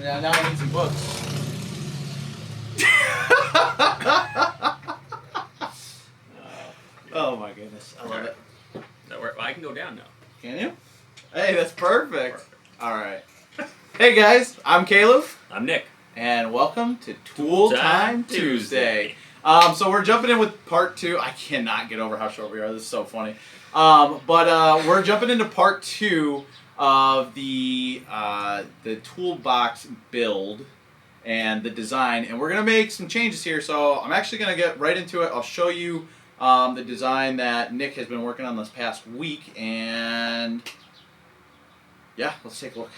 Now I need some books. Oh my goodness, I love it. I can go down now. Can you? Hey, that's perfect. All right. Hey guys, I'm Caleb. I'm Nick. And welcome to Tool Time Tuesday. So we're jumping in with part 2. I cannot get over how short we are. This is so funny. But we're jumping into part 2 of the toolbox build and the design, and we're gonna make some changes here. So I'm actually gonna get right into it. I'll show you the design that Nick has been working on this past week, and yeah, let's take a look.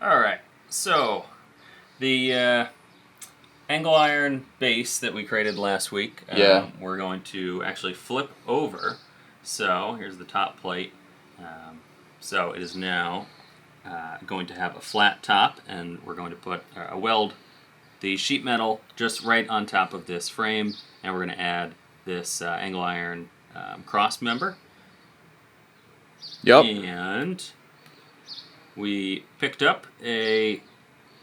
All right. So the angle iron base that we created last week, we're going to actually flip over. So here's the top plate. So it is now going to have a flat top, and we're going to put weld the sheet metal just right on top of this frame, and we're going to add this angle iron cross member. Yep. And we picked up a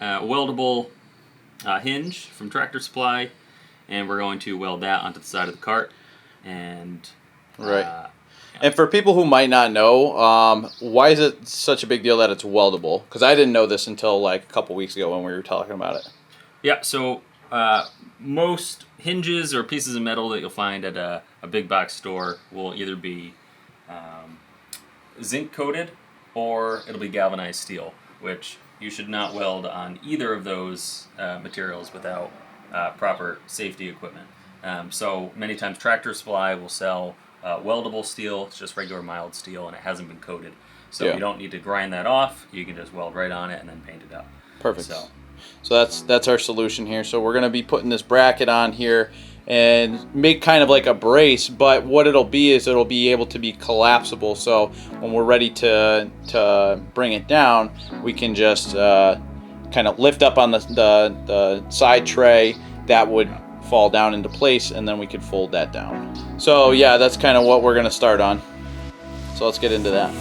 weldable hinge from Tractor Supply, and we're going to weld that onto the side of the cart. And right. And for people who might not know, why is it such a big deal that it's weldable? Because I didn't know this until like a couple weeks ago when we were talking about it. Yeah, so most hinges or pieces of metal that you'll find at a big box store will either be zinc coated or it'll be galvanized steel, which you should not weld on either of those materials without proper safety equipment. So many times Tractor Supply will sell weldable steel. It's just regular mild steel, and it hasn't been coated. So you don't need to grind that off. You can just weld right on it and then paint it up. Perfect. So that's our solution here. So we're going to be putting this bracket on here and make kind of like a brace, but what it'll be is it'll be able to be collapsible. So when we're ready to bring it down, we can just kind of lift up on the side tray. That would fall down into place, and then we could fold that down. So yeah, that's kind of what we're going to start on. So let's get into that.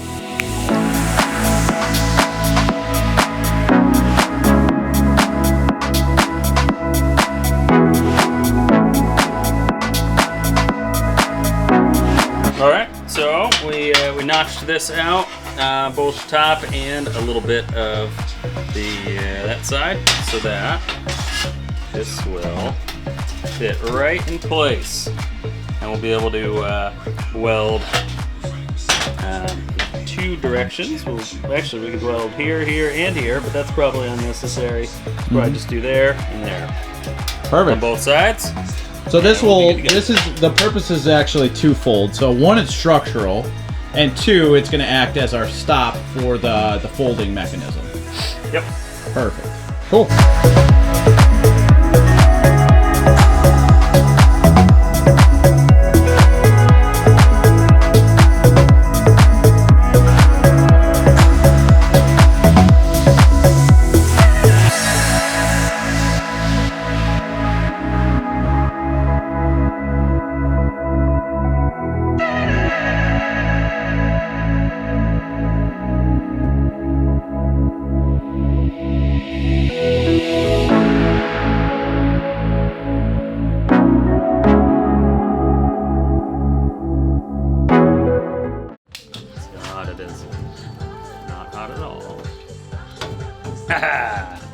All right, so we notched this out, both top and a little bit of the that side, so that this will fit right in place, and we'll be able to weld two directions. We could weld here, here, and here, but that's probably unnecessary. Probably just do there and there. Perfect. On both sides. So the purpose is actually twofold. So one, it's structural, and two, it's going to act as our stop for the folding mechanism. Yep. Perfect. Cool.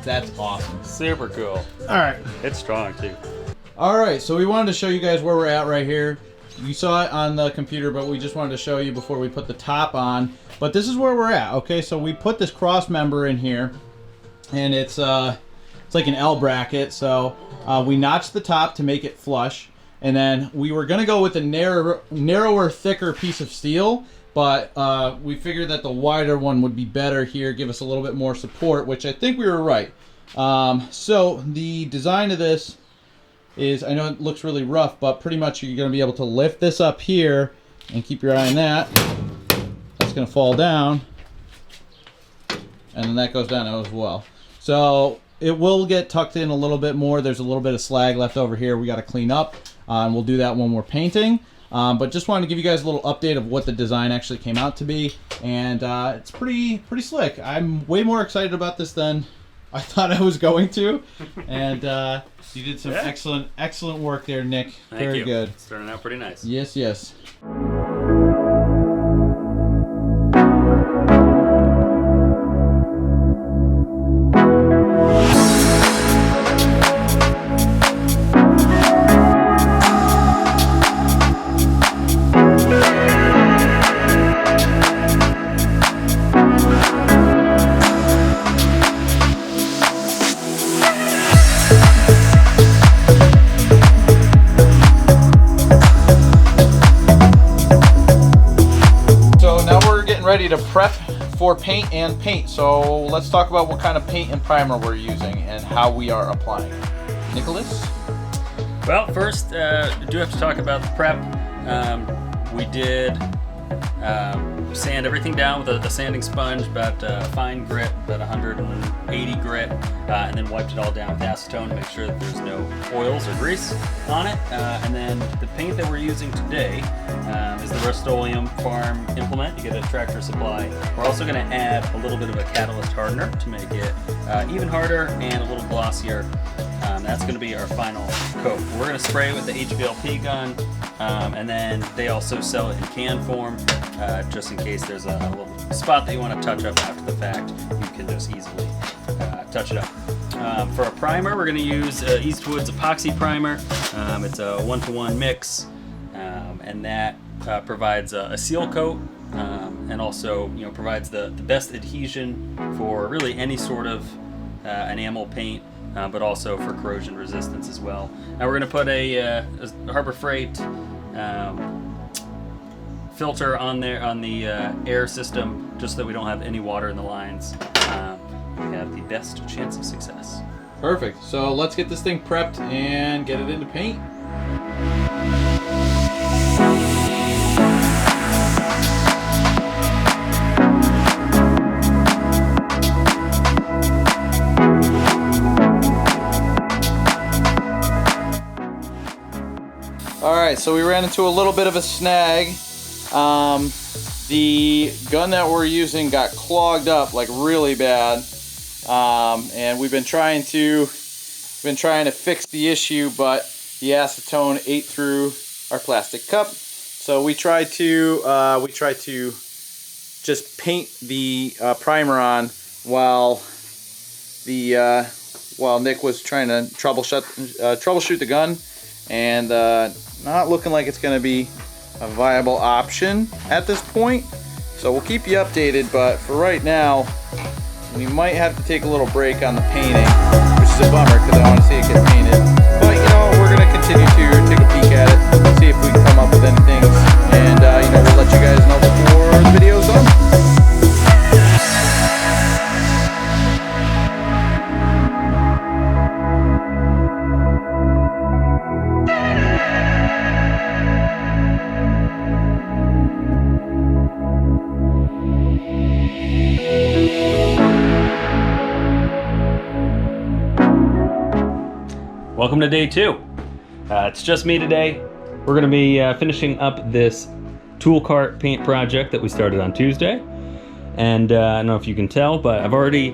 That's awesome. Super cool. All right. It's strong too. All right, so we wanted to show you guys where we're at right here. You saw it on the computer, but we just wanted to show you before we put the top on. But this is where we're at, okay? So we put this cross member in here, and it's like an L bracket. So we notched the top to make it flush, and then we were gonna go with a narrower, thicker piece of steel, but we figured that the wider one would be better here, give us a little bit more support, which I think we were right. So the design of this is, I know it looks really rough, but pretty much you're going to be able to lift this up here and keep your eye on that. That's going to fall down, and then that goes down as well. So it will get tucked in a little bit more. There's a little bit of slag left over here we got to clean up, and we'll do that when we're painting. But just wanted to give you guys a little update of what the design actually came out to be, and it's pretty slick. I'm way more excited about this than I thought I was going to, and you did some excellent work there, Nick. Thank you. Good. It's turning out pretty nice. Yes, yes. Ready to prep for paint and paint. So let's talk about what kind of paint and primer we're using and how we are applying it. Nicholas? Well, first, I do have to talk about the prep. We did sand everything down with a sanding sponge, about fine grit, about 180 grit, and then wiped it all down with acetone to make sure that there's no oils or grease on it. And then the paint that we're using today is the Rust-Oleum Farm Implement. You get a Tractor Supply. We're also going to add a little bit of a catalyst hardener to make it even harder and a little glossier. That's going to be our final coat. We're going to spray it with the HVLP gun, and then they also sell it in can form, just in case there's a little spot that you want to touch up after the fact. You can just easily touch it up. For a primer, we're going to use Eastwood's epoxy primer. It's a 1-to-1 mix, and that provides a seal coat, and also provides the best adhesion for really any sort of enamel paint. But also for corrosion resistance as well. Now we're going to put a Harbor Freight filter on there on the air system, just so that we don't have any water in the lines. We have the best chance of success. Perfect. So let's get this thing prepped and get it into paint. Alright, so we ran into a little bit of a snag. The gun that we're using got clogged up like really bad, and we've been trying to fix the issue, but the acetone ate through our plastic cup. So we tried to just paint the primer on while Nick was trying to troubleshoot the gun, and not looking like it's going to be a viable option at this point. So we'll keep you updated, but for right now, we might have to take a little break on the painting, which is a bummer because I want to see it get painted. But we're going to continue to take a peek at it, see if we can come up with anything, and we'll let you guys know before the video's done. Welcome to day 2. It's just me today. We're going to be finishing up this tool cart paint project that we started on Tuesday. And I don't know if you can tell, but I've already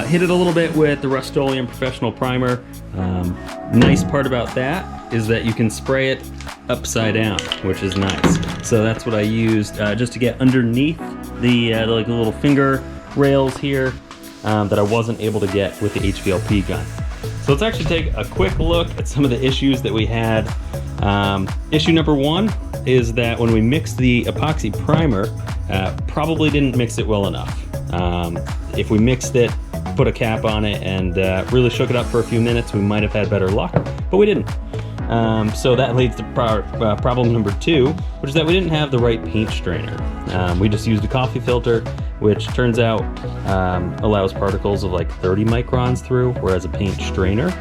hit it a little bit with the Rust-Oleum Professional Primer. Nice part about that is that you can spray it upside down, which is nice. So that's what I used just to get underneath the like little finger rails here that I wasn't able to get with the HVLP gun. So let's actually take a quick look at some of the issues that we had. Issue number 1 is that when we mixed the epoxy primer, probably didn't mix it well enough. If we mixed it, put a cap on it, and really shook it up for a few minutes, we might have had better luck, but we didn't. So that leads to problem number 2, which is that we didn't have the right paint strainer. We just used a coffee filter, which turns out allows particles of like 30 microns through, whereas a paint strainer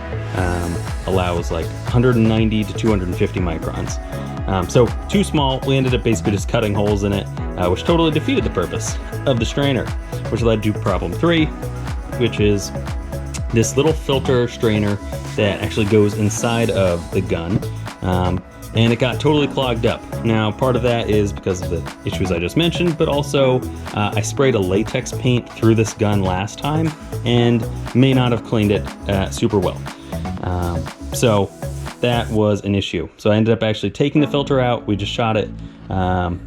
allows like 190 to 250 microns. So too small. We ended up basically just cutting holes in it, which totally defeated the purpose of the strainer, which led to problem 3, which is this little filter strainer that actually goes inside of the gun. and it got totally clogged up. Now, part of that is because of the issues I just mentioned, but also I sprayed a latex paint through this gun last time and may not have cleaned it super well. So that was an issue. So I ended up actually taking the filter out. We just shot it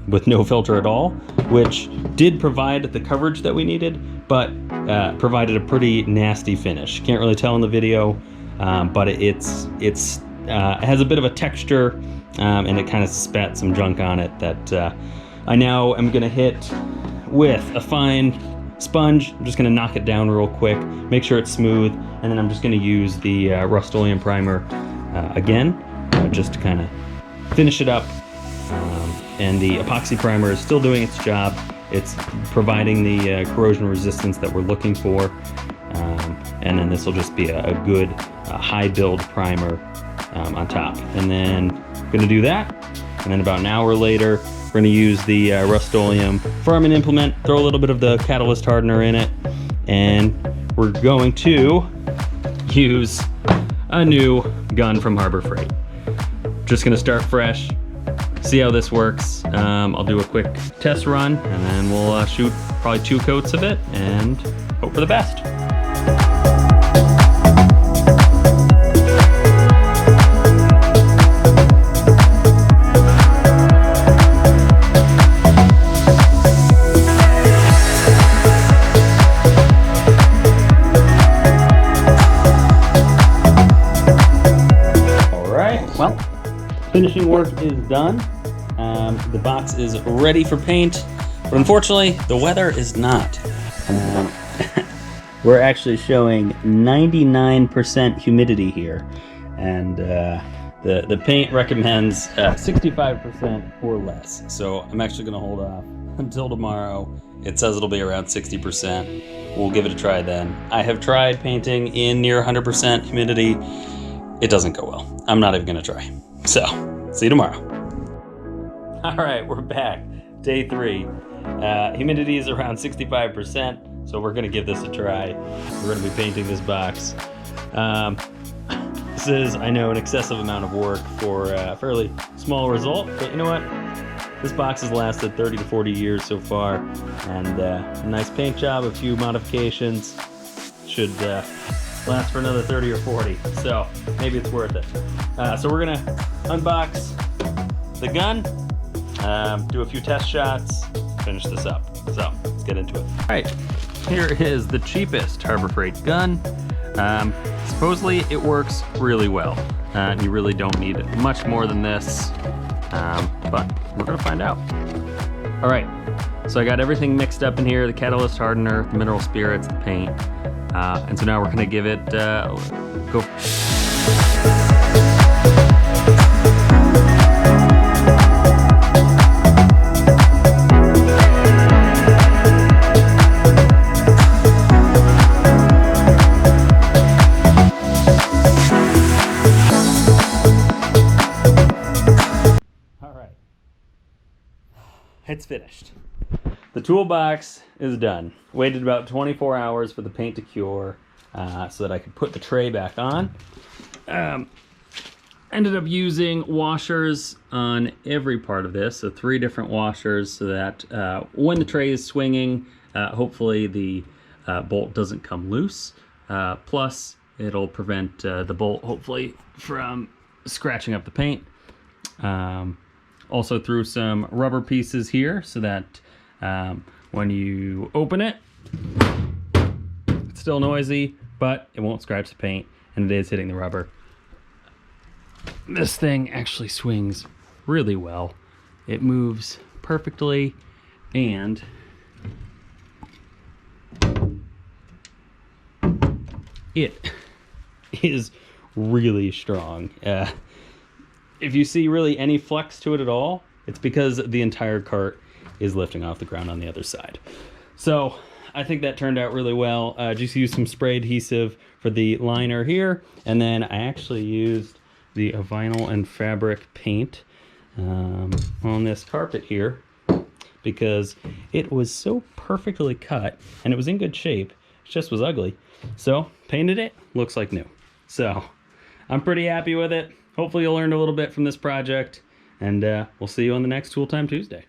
with no filter at all, which did provide the coverage that we needed, but provided a pretty nasty finish. Can't really tell in the video, but it has a bit of a texture, and it kind of spat some junk on it that I now am gonna hit with a fine sponge. I'm just gonna knock it down real quick, make sure it's smooth, and then I'm just gonna use the Rust-Oleum primer again, just to kind of finish it up. And the epoxy primer is still doing its job. It's providing the corrosion resistance that we're looking for. And then this will just be a good high build primer on top. And then I'm gonna do that. And then about an hour later, we're gonna use the Rust-Oleum Farming Implement, throw a little bit of the catalyst hardener in it, and we're going to use a new gun from Harbor Freight. Just gonna start fresh, see how this works. I'll do a quick test run, and then we'll shoot probably 2 coats of it and hope for the best. Well, finishing work is done. The box is ready for paint, but unfortunately, the weather is not. We're actually showing 99% humidity here, and the paint recommends 65% or less. So I'm actually going to hold off until tomorrow. It says it'll be around 60%. We'll give it a try then. I have tried painting in near 100% humidity. It doesn't go well. I'm not even gonna try. So, see you tomorrow. All right, we're back. Day 3. Humidity is around 65%, so we're gonna give this a try. We're gonna be painting this box. This is, I know, an excessive amount of work for a fairly small result, but you know what? This box has lasted 30 to 40 years so far, and a nice paint job, a few modifications should last for another 30 or 40, so maybe it's worth it. So we're gonna unbox the gun, do a few test shots, finish this up. So let's get into it. All right, here is the cheapest Harbor Freight gun. Supposedly it works really well. You really don't need much more than this, but we're gonna find out. All right, so I got everything mixed up in here, the catalyst hardener, the mineral spirits, the paint. And so now we're gonna give it go. All right, it's finished. The toolbox is done. Waited about 24 hours for the paint to cure so that I could put the tray back on. Ended up using washers on every part of this, so 3 different washers so that when the tray is swinging, hopefully the bolt doesn't come loose. Plus, it'll prevent the bolt, hopefully, from scratching up the paint. Also threw some rubber pieces here so that when you open it, it's still noisy, but it won't scratch the paint, and it is hitting the rubber. This thing actually swings really well. It moves perfectly, and it is really strong. If you see really any flex to it at all, it's because the entire cart is lifting off the ground on the other side. So I think that turned out really well. Just used some spray adhesive for the liner here, and then I actually used the vinyl and fabric paint on this carpet here because it was so perfectly cut and it was in good shape. It just was ugly. So painted it, looks like new. So I'm pretty happy with it. hopefully you learned a little bit from this project, and we'll see you on the next Tool Time Tuesday.